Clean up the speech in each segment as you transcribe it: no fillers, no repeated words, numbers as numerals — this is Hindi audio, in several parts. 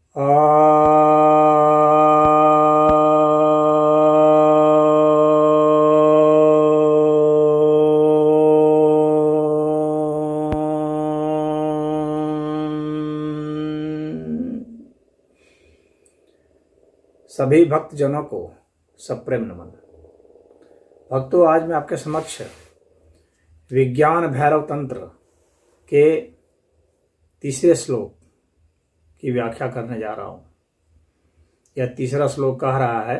सभी भक्तजनों को सप्रेम नमन। भक्तों, आज मैं आपके समक्ष विज्ञान भैरव तंत्र के तीसरे श्लोक की व्याख्या करने जा रहा हूं। यह तीसरा श्लोक कह रहा है,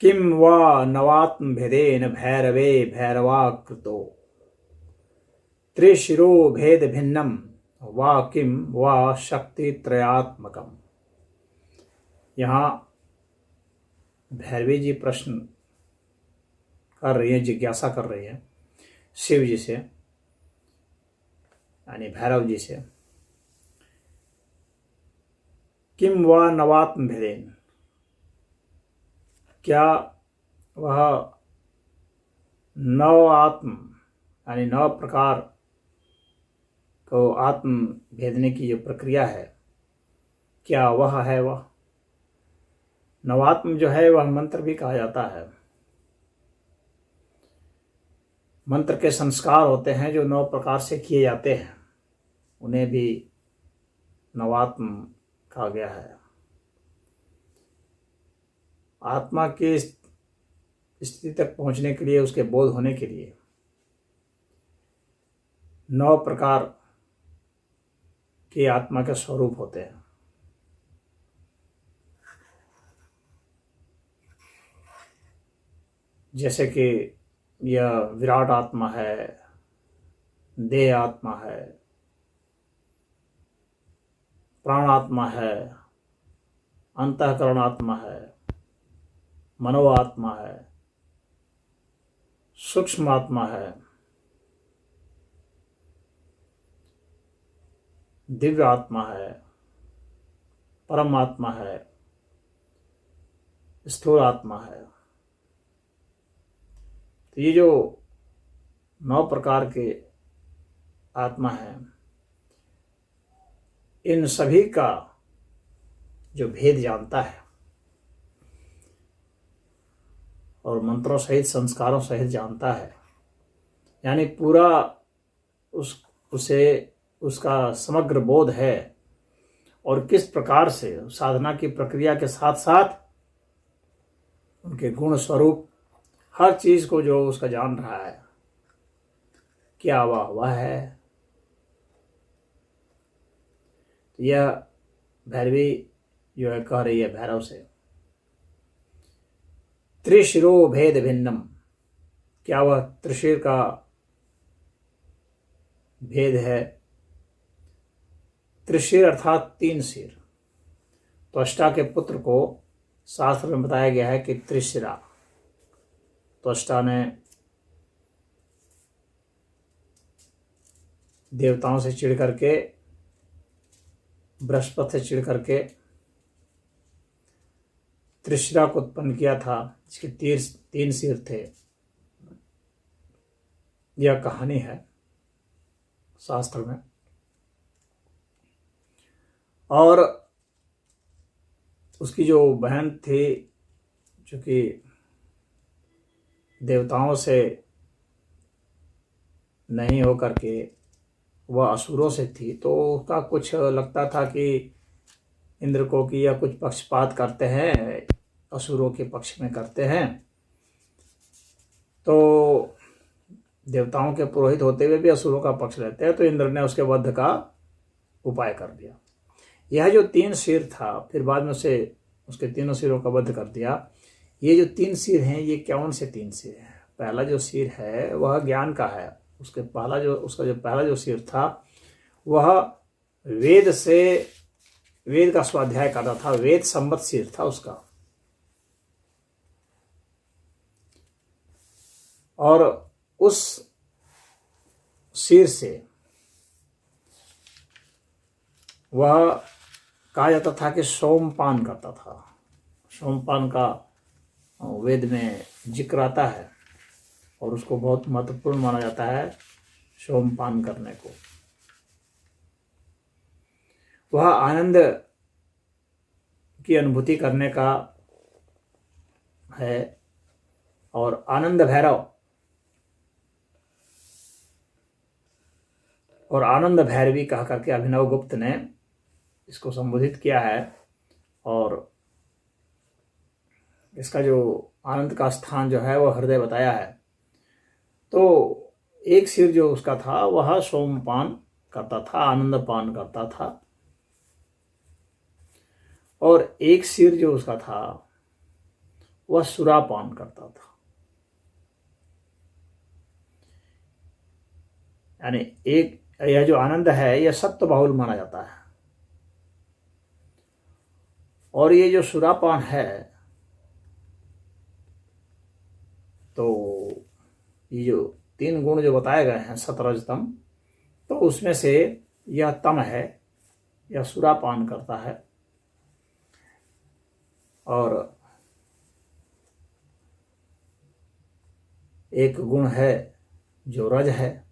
किम वा नवात्म भेदेन भैरवे भैरवाकृतो त्रिशिरो भेद भिन्नम वा किम वा शक्ति त्रयात्मकम। यहाँ भैरवी जी प्रश्न कर रही है, जिज्ञासा कर रही है शिव जी से, यानी भैरव जी से। किम वा नवात्म भेदेन, क्या वह नव आत्म यानी नव प्रकार को आत्म भेदने की जो प्रक्रिया है, क्या वह है? वह नवात्म जो है वह मंत्र भी कहा जाता है। मंत्र के संस्कार होते हैं जो 9 प्रकार से किए जाते हैं, उन्हें भी नवात्म कहा गया है। आत्मा की स्थिति तक पहुंचने के लिए, उसके बोध होने के लिए 9 प्रकार के आत्मा के स्वरूप होते हैं। जैसे कि यह विराट आत्मा है, देह आत्मा है, प्राण आत्मा है, अंतःकरण आत्मा है, मनो आत्मा है, सूक्ष्म आत्मा है, दिव्य आत्मा है, परम आत्मा है, स्थूल आत्मा है। तो ये जो 9 प्रकार के आत्मा है, इन सभी का जो भेद जानता है और मंत्रों सहित, संस्कारों सहित जानता है, यानी पूरा उसे उसका समग्र बोध है, और किस प्रकार से साधना की प्रक्रिया के साथ साथ उनके गुण स्वरूप हर चीज को जो उसका जान रहा है, क्या वह है। तो यह भैरवी जो है कह रही है भैरव से, त्रिशिरो भेद भिन्नम, क्या वह त्रिशिर का भेद है? त्रिशिर अर्थात 3 सिर। त्वष्टा के पुत्र को शास्त्र में बताया गया है कि त्रिशिरा। त्वष्टा ने देवताओं से चिढ़ करके, बृहस्पति से चिढ़ करके त्रिशिरा को उत्पन्न किया था, जिसके 3 सिर थे। यह कहानी है शास्त्र में। और उसकी जो बहन थी, चूंकि देवताओं से नहीं होकर के वह असुरों से थी, तो उसका कुछ लगता था कि इंद्र को कि यह कुछ पक्षपात करते हैं, असुरों के पक्ष में करते हैं। तो देवताओं के पुरोहित होते हुए भी असुरों का पक्ष लेते हैं, तो इंद्र ने उसके वध का उपाय कर दिया। यह जो 3 सिर था, फिर बाद में उसके तीनों सिरों का वध कर दिया। ये जो 3 सिर हैं, ये कौन से 3 सिर हैं? पहला जो सिर है वह ज्ञान का है। उसका जो पहला जो सिर था, वह वेद का स्वाध्याय करता था, वेद संबद्ध सिर था उसका। और उस सिर से वह कहा जाता था कि सोमपान करता था। सोमपान का वेद में जिक्र आता है और उसको बहुत महत्वपूर्ण माना जाता है सोमपान करने को। वह आनंद की अनुभूति करने का है। और आनंद भैरव और आनंद भैरवी कह करके अभिनव गुप्त ने इसको संबोधित किया है। और इसका जो आनंद का स्थान जो है वह हृदय बताया है। तो एक सिर जो उसका था वह सोमपान करता था, आनंद पान करता था, और एक सिर जो उसका था वह सुरापान करता था। यानी एक यह जो आनंद है यह सत्व बाहुल माना जाता है, और ये जो सुरापान है तो ये जो 3 गुण जो बताए गए हैं सतरजतम, तो उसमें से यह तम है, यह सुरापान करता है। और एक गुण है जो रज है,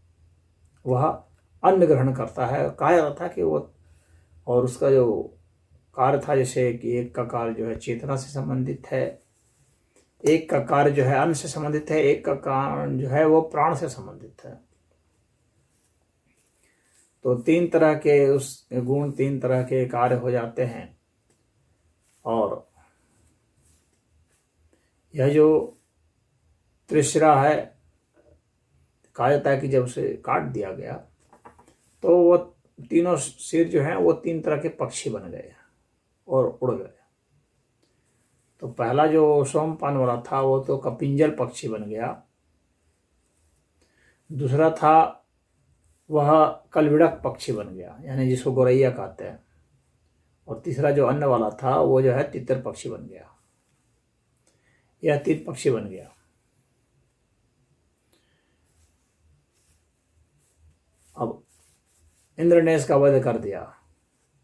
वह अन्न ग्रहण करता है। कहा जाता था कि वो, और उसका जो कार्य था जैसे कि एक का कार्य जो है चेतना से संबंधित है, एक का कार्य जो है अन्न से संबंधित है, एक का कार्य जो है वो प्राण से संबंधित है। तो 3 तरह के उस गुण, 3 तरह के कार्य हो जाते हैं। और यह जो त्रिशिरा है, कहा जाता है कि जब उसे काट दिया गया तो वो तीनों सिर जो हैं वो 3 तरह के पक्षी बन गए और उड़ गए। तो पहला जो सोमपान वाला था वो तो कपिंजल पक्षी बन गया, दूसरा था वह कलविड़क पक्षी बन गया, यानी जिसको गोरैया कहते हैं, और तीसरा जो अन्न वाला था वो जो है तितर पक्षी बन गया। यह 3 पक्षी बन गया। अब इंद्र ने इसका वध कर दिया।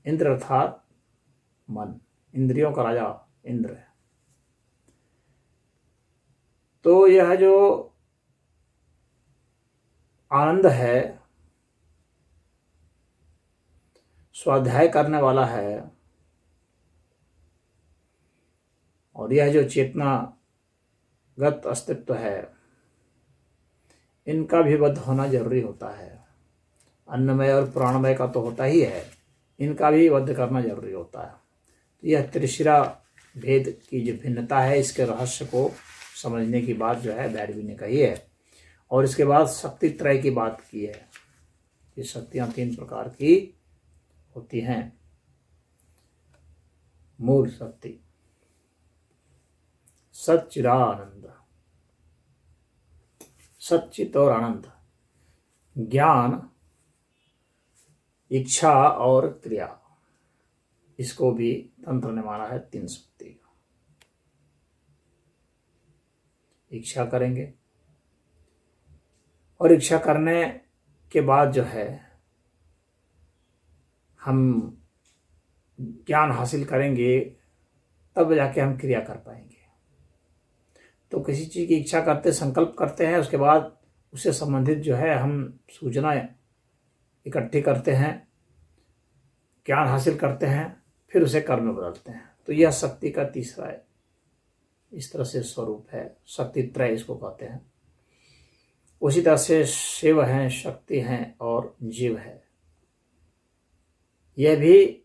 इंद्र अर्थात मन, इंद्रियों का राजा इंद्र है। तो यह जो आनंद है, स्वाध्याय करने वाला है, और यह जो चेतनागत अस्तित्व है, इनका भी वध होना जरूरी होता है। अन्नमय और प्राणमय का तो होता ही है, इनका भी वध करना जरूरी होता है। तो यह त्रिशिरा भेद की जो भिन्नता है, इसके रहस्य को समझने की बात जो है भैरवी ने कही है। और इसके बाद शक्ति त्रय की बात की है कि शक्तियां 3 प्रकार की होती हैं। मूल शक्ति सच्चिदानंद, सच्चित और आनंद, ज्ञान, इच्छा और क्रिया, इसको भी तंत्र ने माना है 3 शक्ति। इच्छा करेंगे और इच्छा करने के बाद जो है हम ज्ञान हासिल करेंगे, तब जाके हम क्रिया कर पाएंगे। तो किसी चीज़ की इच्छा करते, संकल्प करते हैं, उसके बाद उससे संबंधित जो है हम सूचना इकट्ठी करते हैं, ज्ञान हासिल करते हैं, फिर उसे कर्म में बदलते हैं। तो यह शक्ति का तीसरा है, इस तरह से स्वरूप है। शक्ति त्रय इसको कहते हैं। उसी तरह से शिव हैं, शक्ति हैं और जीव है, यह भी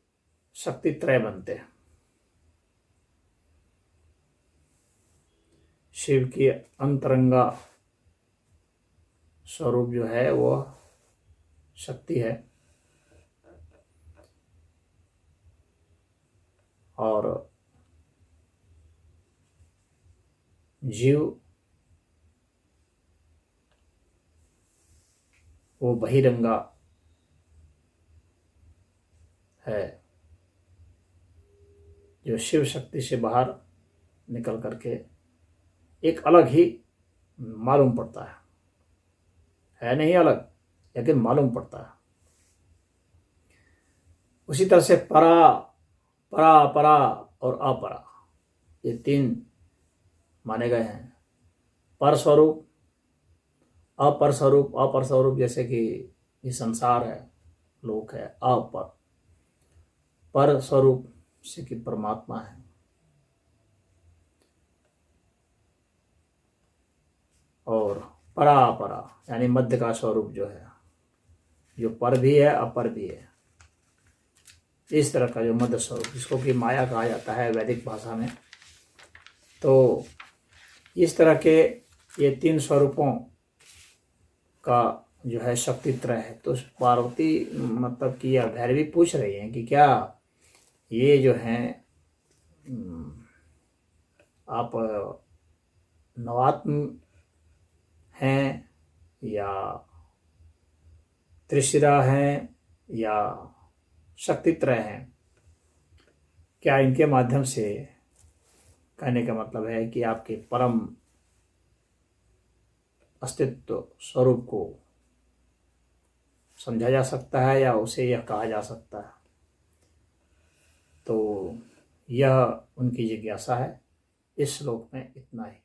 शक्ति त्रय बनते हैं। शिव की अंतरंगा स्वरूप जो है वो शक्ति है, और जीव वो बहिरंगा है, जो शिव शक्ति से बाहर निकल करके एक अलग ही मालूम पड़ता है नहीं अलग, लेकिन मालूम पड़ता है। उसी तरह से परा, परा, परा और अपरा, ये 3 माने गए हैं। पर स्वरूप, अपर स्वरूप, अपर स्वरूप जैसे कि ये संसार है, लोक है, अपर, पर स्वरूप से कि परमात्मा है। और परापरा यानी मध्य का स्वरूप जो है, जो पर भी है अपर भी है, इस तरह का जो मध्य स्वरूप, जिसको कि माया कहा जाता है वैदिक भाषा में। तो इस तरह के ये 3 स्वरूपों का जो है शक्तित्रय है। तो पार्वती मतलब कि यह भैरवी पूछ रही हैं कि क्या ये जो हैं आप नवात्म हैं या त्रिशिरा हैं या शक्तित्रय हैं, क्या इनके माध्यम से, कहने का मतलब है कि आपके परम अस्तित्व स्वरूप को समझा जा सकता है या उसे यह कहा जा सकता है। तो यह उनकी जिज्ञासा है। इस श्लोक में इतना ही।